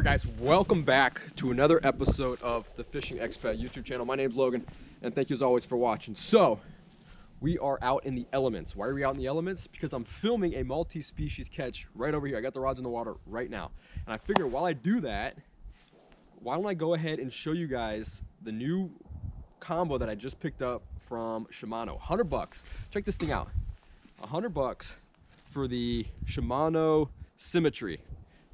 Alright guys, welcome back to another episode of the Fishing Expat YouTube channel. My name's Logan, and thank you as always for watching. So, we are out in the elements. Why are we out in the elements? Because I'm filming a multi-species catch right over here. I got the rods in the water right now. And I figured while I do that, why don't I go ahead and show you guys the new combo that I just picked up from Shimano. 100 bucks. Check this thing out. 100 bucks for the Shimano Symetre.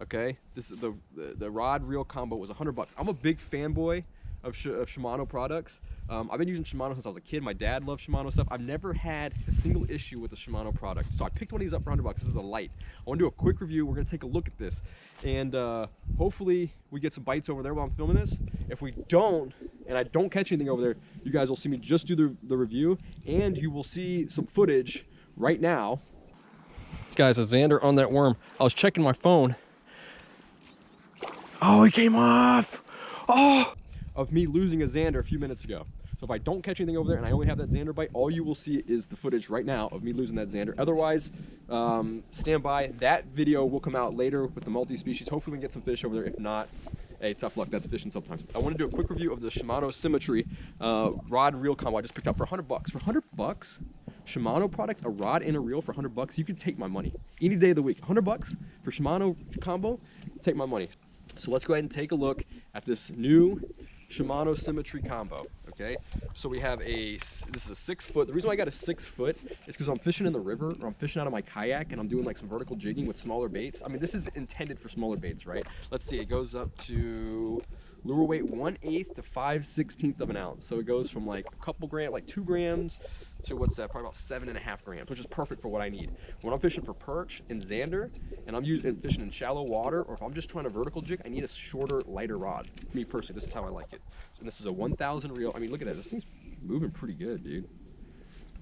Okay, this is the rod reel combo was 100 bucks. I'm a big fanboy of Shimano products. I've been using Shimano since I was a kid. My dad loved Shimano stuff. I've never had a single issue with the Shimano product. So I picked one of these up for 100 bucks. This is a light. I want to do a quick review. We're going to take a look at this. And hopefully we get some bites over there while I'm filming this. If we don't, and I don't catch anything over there, you guys will see me just do the review. And you will see some footage right now. Guys, a zander on that worm. I was checking my phone. Oh, he came off! Oh! Of me losing a zander a few minutes ago. So if I don't catch anything over there and I only have that zander bite, all you will see is the footage right now of me losing that zander. Otherwise, stand by. That video will come out later with the multi-species. Hopefully we can get some fish over there. If not, hey, tough luck. That's fishing sometimes. I want to do a quick review of the Shimano Symetre rod and reel combo I just picked up for 100 bucks. For 100 bucks, Shimano products, a rod and a reel for 100 bucks, you can take my money any day of the week. 100 bucks for Shimano combo, take my money. So let's go ahead and take a look at this new Shimano Symetre combo, okay? So we have this is a 6 foot. The reason why I got a 6 foot is because I'm fishing in the river or I'm fishing out of my kayak and I'm doing like some vertical jigging with smaller baits. I mean, this is intended for smaller baits, right? Let's see, it goes up to lure weight 1/8 to 5/16 of an ounce. So it goes from like a couple grams, like 2 grams to what's that, probably about 7.5 grams, which is perfect for what I need. When I'm fishing for perch and zander, and I'm fishing in shallow water, or if I'm just trying to vertical jig, I need a shorter, lighter rod. Me personally, this is how I like it. So this is a 1,000 reel. I mean, look at that. This thing's moving pretty good, dude.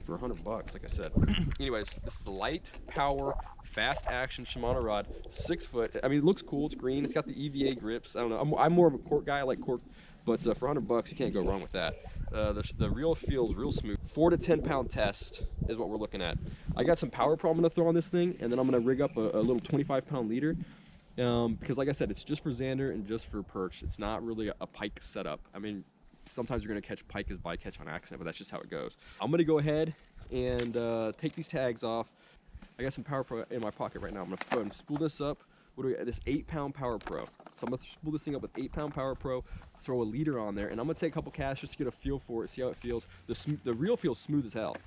For 100 bucks, like I said. Anyways, this is a light, power, fast action Shimano rod, 6 foot. I mean, it looks cool. It's green. It's got the EVA grips. I don't know. I'm more of a cork guy. I like cork, but for 100 bucks, you can't go wrong with that. The reel feels real smooth. 4 to 10 pound test is what we're looking at. I got some Power Pro I'm gonna throw on this thing, and then I'm gonna rig up a little 25 pound leader. Because like I said, it's just for zander and just for perch. It's not really a pike setup. I mean, sometimes you're gonna catch pike as bycatch on accident, but that's just how it goes. I'm gonna go ahead and take these tags off. I got some Power Pro in my pocket right now. I'm gonna go ahead and spool this up. What do we got? This 8-pound Power Pro. So I'm gonna spool this thing up with 8-pound Power Pro, throw a leader on there, and I'm gonna take a couple casts just to get a feel for it, see how it feels. The reel feels smooth as hell.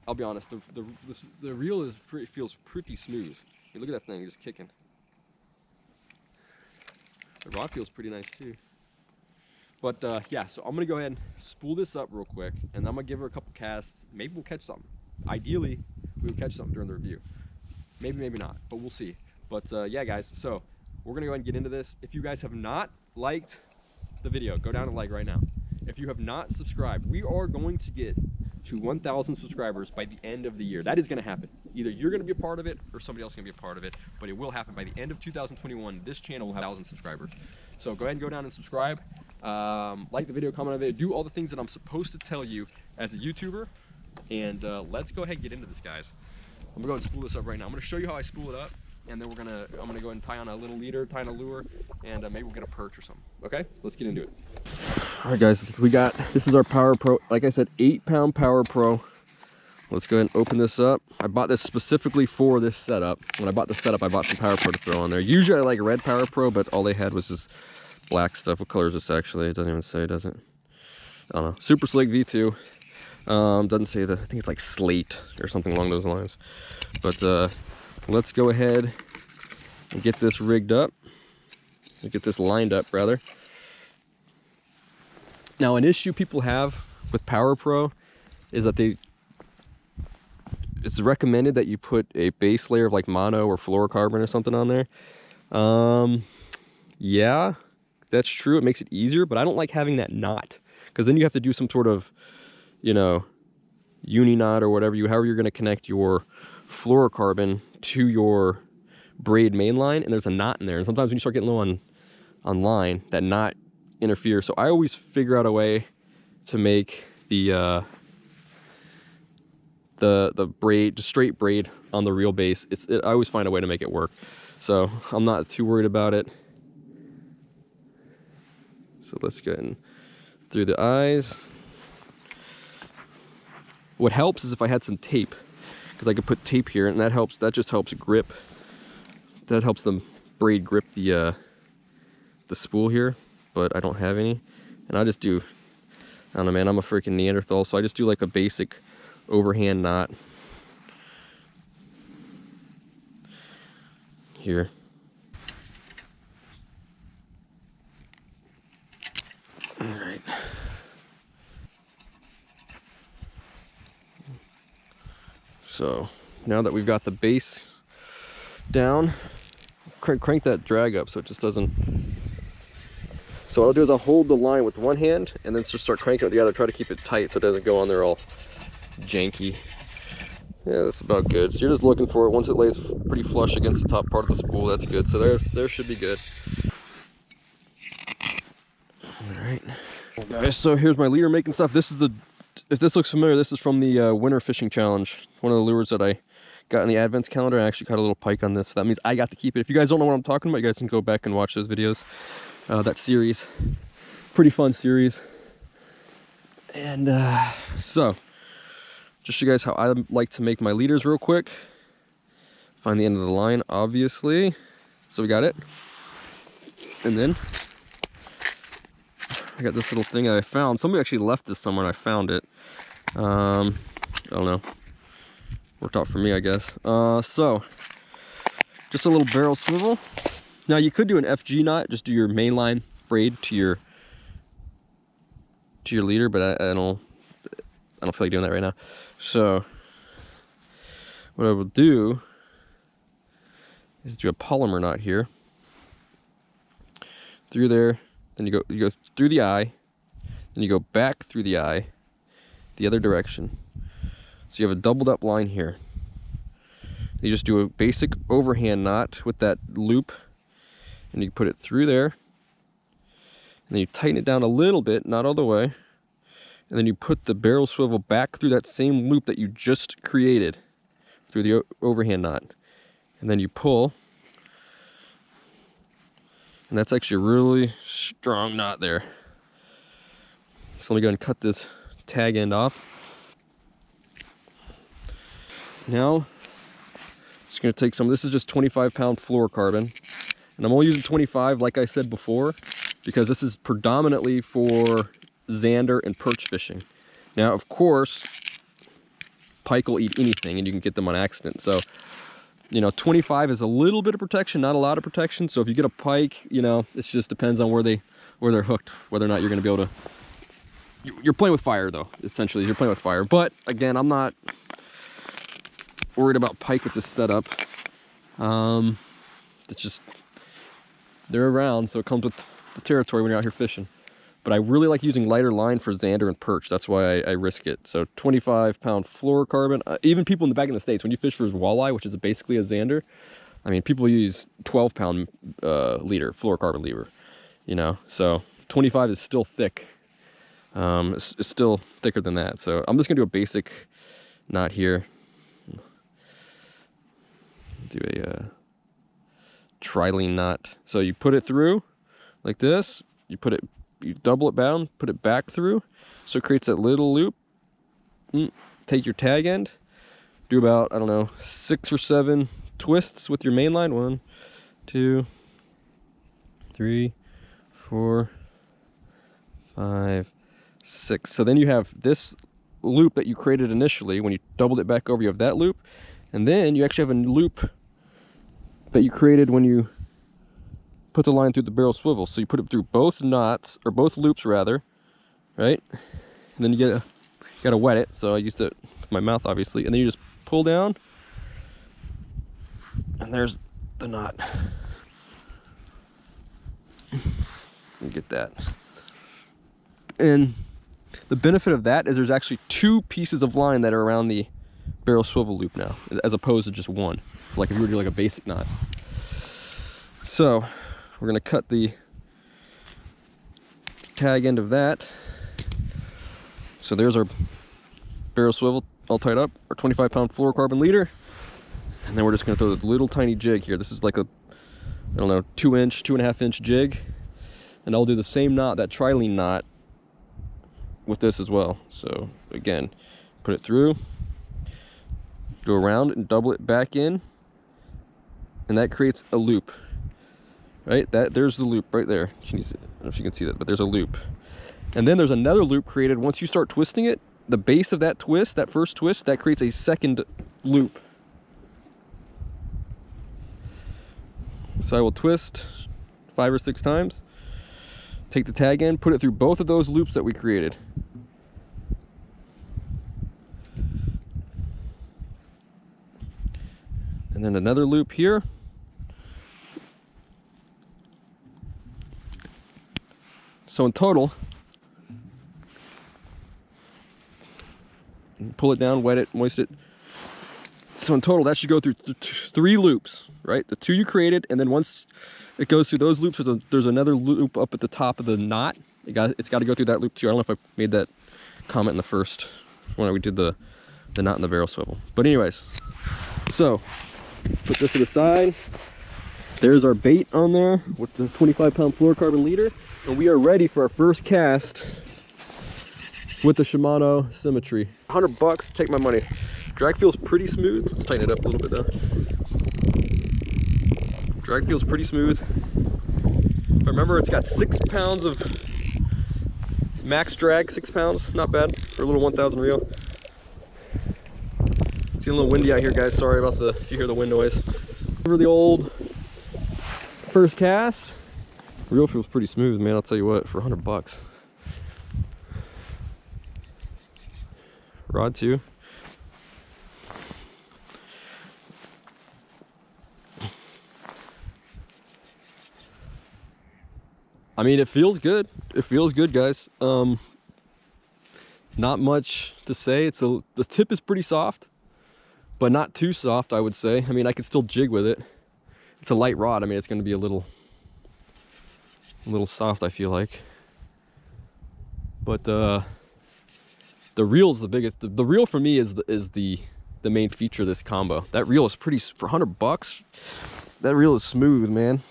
I'll be honest, the reel feels pretty smooth. Hey, look at that thing just kicking. The rod feels pretty nice too. But yeah, so I'm gonna go ahead and spool this up real quick, and I'm gonna give her a couple casts. Maybe we'll catch something. Ideally, we will catch something during the review. Maybe, maybe not, but we'll see. But yeah, guys, so we're gonna go ahead and get into this. If you guys have not liked the video, go down and like right now. If you have not subscribed, we are going to get to 1,000 subscribers by the end of the year. That is gonna happen. Either you're gonna be a part of it or somebody else is gonna be a part of it, but it will happen by the end of 2021. This channel will have 1,000 subscribers. So go ahead and go down and subscribe. Like the video, comment on the video, do all the things that I'm supposed to tell you as a YouTuber. And let's go ahead and get into this, guys. I'm gonna go ahead and spool this up right now. I'm gonna show you how I spool it up, and then I'm gonna go ahead and tie on a little leader, tie on a lure, and maybe we'll get a perch or something. Okay, so let's get into it. All right, guys, this is our Power Pro. Like I said, 8-pound Power Pro. Let's go ahead and open this up. I bought this specifically for this setup. When I bought the setup, I bought some Power Pro to throw on there. Usually I like red Power Pro, but all they had was this black stuff. What color is this actually? It doesn't even say, does it? I don't know. Super Slick V2. Doesn't say I think it's like slate or something along those lines. But let's go ahead and get this rigged up. Get this lined up, rather. Now, an issue people have with Power Pro is that it's recommended that you put a base layer of like mono or fluorocarbon or something on there. Yeah, that's true. It makes it easier, but I don't like having that knot, because then you have to do some sort of, you know, uni knot or whatever, however you're going to connect your fluorocarbon to your braid main line, and there's a knot in there. And sometimes when you start getting low on line, that knot interferes. So I always figure out a way to make the braid, just straight braid on the reel base. I always find a way to make it work. So I'm not too worried about it. So let's go in through the eyes. What helps is if I had some tape, because I could put tape here, and that helps. That just helps grip. That helps the braid grip the spool here, but I don't have any. And I just do, I don't know, man, I'm a freaking Neanderthal, so I just do like a basic overhand knot here. All right. So now that we've got the base down, crank that drag up so it just doesn't. So what I'll do is I'll hold the line with one hand and then just start cranking it with the other, try to keep it tight so it doesn't go on there all janky. Yeah, that's about good. So you're just looking for it. Once it lays pretty flush against the top part of the spool, that's good. So there should be good. All right, guys, so here's my leader making stuff. This is if this looks familiar, this is from the winter fishing challenge. One of the lures that I got in the advents calendar. I actually caught a little pike on this. So that means I got to keep it. If you guys don't know what I'm talking about, you guys can go back and watch those videos. That series, pretty fun series. And so just show you guys how I like to make my leaders real quick. Find the end of the line, obviously. So we got it. And then I got this little thing I found. Somebody actually left this somewhere and I found it. I don't know. Worked out for me, I guess. So just a little barrel swivel. Now you could do an FG knot, just do your mainline braid to your leader, but I don't feel like doing that right now. So what I will do is do a polymer knot here through there. Then you go through the eye, then you go back through the eye, the other direction. So you have a doubled up line here. You just do a basic overhand knot with that loop, and you put it through there, and then you tighten it down a little bit, not all the way, and then you put the barrel swivel back through that same loop that you just created through the overhand knot, and then you pull, and that's actually a really strong knot there. So let me go and cut this tag end off. Now, just going to take some, this is just 25-pound fluorocarbon, and I'm only using 25, like I said before, because this is predominantly for zander and perch fishing. Now, of course, pike will eat anything, and you can get them on accident. So, you know, 25 is a little bit of protection, not a lot of protection. So if you get a pike, you know, it just depends on where they're hooked, whether or not you're going to be able to. You're playing with fire, though. Essentially, you're playing with fire. But again, I'm not worried about pike with this setup. It's just they're around, so it comes with the territory when you're out here fishing. But I really like using lighter line for zander and perch. That's why I risk it. So 25-pound fluorocarbon. Even people in the back in the States, when you fish for walleye, which is basically a zander, I mean, people use 12-pound leader, fluorocarbon lever, you know. So 25 is still thick. It's still thicker than that. So I'm just going to do a basic knot here. Do a trilene knot. So you put it through like this. You double it down, put it back through, so it creates that little loop. Take your tag end, do about, I don't know, 6 or 7 twists with your main line. 1, 2, 3, 4, 5, 6. So then you have this loop that you created initially. When you doubled it back over, you have that loop, and then you actually have a loop that you created when you put the line through the barrel swivel. So you put it through both knots, or both loops rather, right? And then you gotta wet it. So I used it with my mouth, obviously, and then you just pull down, and there's the knot. You get that. And the benefit of that is there's actually 2 pieces of line that are around the barrel swivel loop now, as opposed to just one, like if you were to do like a basic knot. So we're going to cut the tag end of that. So there's our barrel swivel all tied up, our 25-pound fluorocarbon leader, and then we're just going to throw this little tiny jig here. This is like a, I don't know, 2-inch, 2.5-inch jig, and I'll do the same knot, that trilene knot, with this as well. So again, put it through, go around and double it back in, and that creates a loop. Right, there's the loop right there. I don't know if you can see that, but there's a loop. And then there's another loop created once you start twisting it. The base of that twist, that first twist, that creates a second loop. So I will twist 5 or 6 times, take the tag end, put it through both of those loops that we created. And then another loop here. So in total, pull it down, wet it, moist it. So in total, that should go through 3 loops, right? The 2 you created, and then once it goes through those loops, there's another loop up at the top of the knot. It's got to go through that loop too. I don't know if I made that comment in the first when we did the knot in the barrel swivel. But anyways, so put this to the side. There's our bait on there with the 25-pound fluorocarbon leader, and we are ready for our first cast with the Shimano Symetre. $100, take my money. Drag feels pretty smooth. Let's tighten it up a little bit though. Drag feels pretty smooth. If I remember, it's got 6 pounds of max drag, 6 pounds, not bad for a little 1,000 reel. It's getting a little windy out here, guys. Sorry about if you hear the wind noise. Over the old first cast. Reel feels pretty smooth, man. I'll tell you what, for $100. Rod too. I mean, it feels good. It feels good, guys. Not much to say. The tip is pretty soft, but not too soft, I would say. I mean, I could still jig with it. It's a light rod. I mean, it's going to be a little soft, I feel like. But the reel's the biggest. The reel for me is the main feature of this combo. That reel is pretty, for $100. That reel is smooth, man.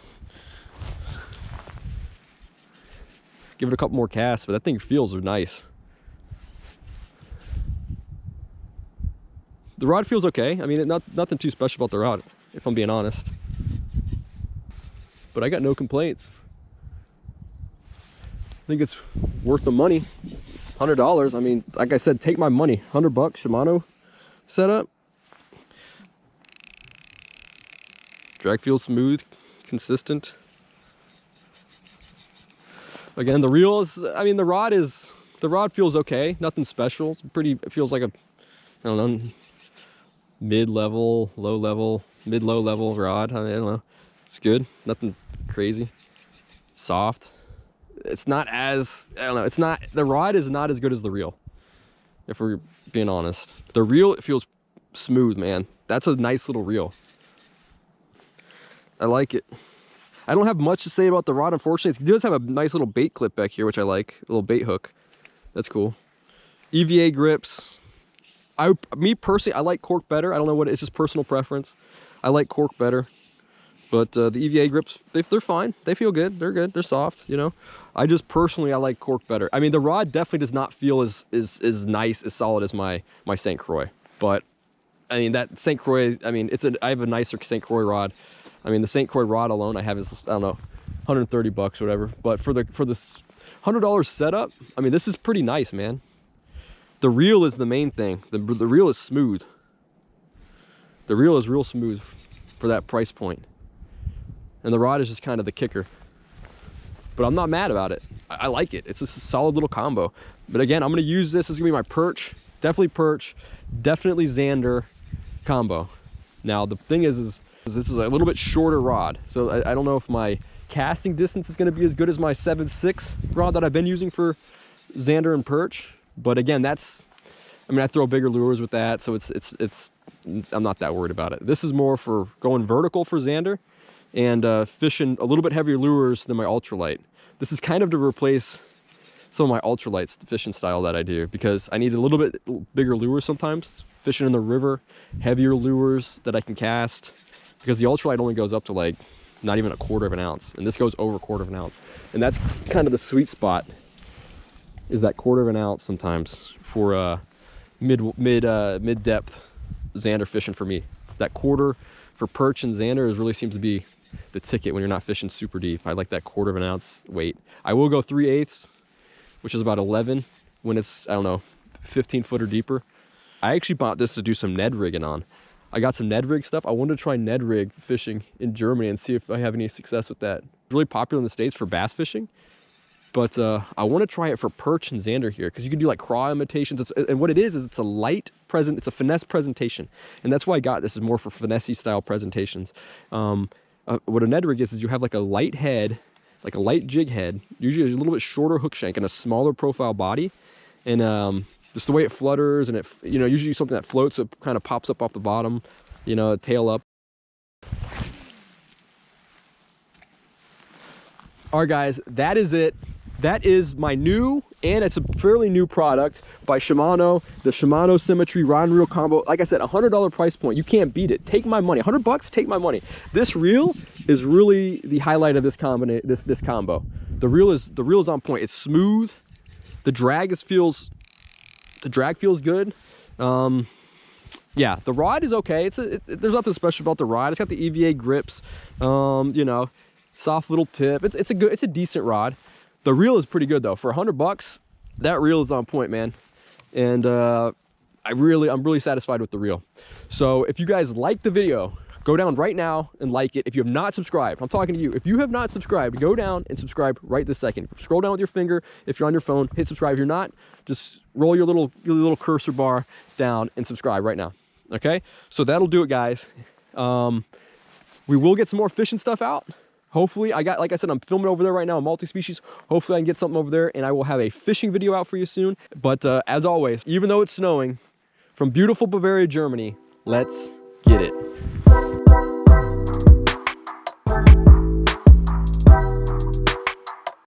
Give it a couple more casts, but that thing feels nice. The rod feels okay. I mean, nothing too special about the rod, if I'm being honest. But I got no complaints. I think it's worth the money. $100. I mean, like I said, take my money. $100 Shimano setup. Drag feels smooth, consistent. Again, the reel is, I mean, the rod feels okay. Nothing special. It's it feels like a, I don't know, mid-level, low-level, mid-low-level rod. I don't know. It's good. Nothing crazy. Soft. It's not as, I don't know, it's not, the rod is not as good as the reel, if we're being honest. The reel, it feels smooth, man. That's a nice little reel. I like it. I don't have much to say about the rod, unfortunately. It does have a nice little bait clip back here, which I like. A little bait hook. That's cool. EVA grips. Me personally, I like cork better. I don't know what, it's just personal preference. I like cork better. But the EVA grips, they're fine. They feel good. They're good. They're soft, you know. I just personally, I like cork better. I mean, the rod definitely does not feel as nice, as solid as my St. Croix. But I mean, that St. Croix, I mean, I have a nicer St. Croix rod. I mean, the St. Croix rod alone I have is, I don't know, $130 or whatever. But for this $100 setup, I mean, this is pretty nice, man. The reel is the main thing. The reel is smooth. The reel is real smooth for that price point. And the rod is just kind of the kicker. But I'm not mad about it. I like it. It's just a solid little combo. But again, I'm going to use this. This is going to be my perch. Definitely perch. Definitely zander. combo. Now the thing is this is a little bit shorter rod, so I don't know if my casting distance is going to be as good as my 7.6 rod that I've been using for zander and perch. But again, that's, I mean, I throw bigger lures with that, so it's I'm not that worried about it. This is more for going vertical for zander and fishing a little bit heavier lures than my ultralight. This is kind of to replace some of my ultralights, the fishing style that I do, because I need a little bit bigger lures sometimes, fishing in the river, heavier lures that I can cast, because the ultralight only goes up to like not even 1/4 of an ounce, and this goes over 1/4 of an ounce, and that's kind of the sweet spot, is that 1/4 of an ounce sometimes for mid depth zander fishing for me. That 1/4 for perch and zander really seems to be the ticket when you're not fishing super deep. I like that 1/4 of an ounce weight. I will go 3/8, which is about 11 when it's, I don't know, 15 foot or deeper. I actually bought this to do some Ned rigging on. I got some Ned rig stuff. I wanted to try Ned rig fishing in Germany and see if I have any success with that. It's really popular in the States for bass fishing, but I want to try it for perch and zander here, because you can do like craw imitations. And what it is it's a light present, it's a finesse presentation, and that's why I got this, is more for finesse style presentations. What a Ned rig is you have like a light head, like a light jig head, usually a little bit shorter hook shank and a smaller profile body, and just the way it flutters, and it, you know, usually something that floats, so it kind of pops up off the bottom, you know, tail up. All right, guys, that is it. That is my new, and it's a fairly new product by Shimano, the Shimano Symetre rod and reel combo. Like I said, $100 price point. You can't beat it. Take my money. $100, take my money. This reel is really the highlight of this combo. The reel is on point. It's smooth. The drag feels good. Yeah, the rod is okay. There's nothing special about the rod. It's got the EVA grips. You know, soft little tip. It's a decent rod. The reel is pretty good though. For $100, that reel is on point, man. And I'm really satisfied with the reel. So if you guys like the video, go down right now and like it. If you have not subscribed, I'm talking to you. If you have not subscribed, go down and subscribe right this second. Scroll down with your finger. If you're on your phone, hit subscribe. If you're not, just roll your little cursor bar down and subscribe right now. Okay? So that'll do it, guys. We will get some more fishing stuff out. Hopefully, like I said, I'm filming over there right now, multi-species. Hopefully I can get something over there, and I will have a fishing video out for you soon. But as always, even though it's snowing, from beautiful Bavaria, Germany, let's get it.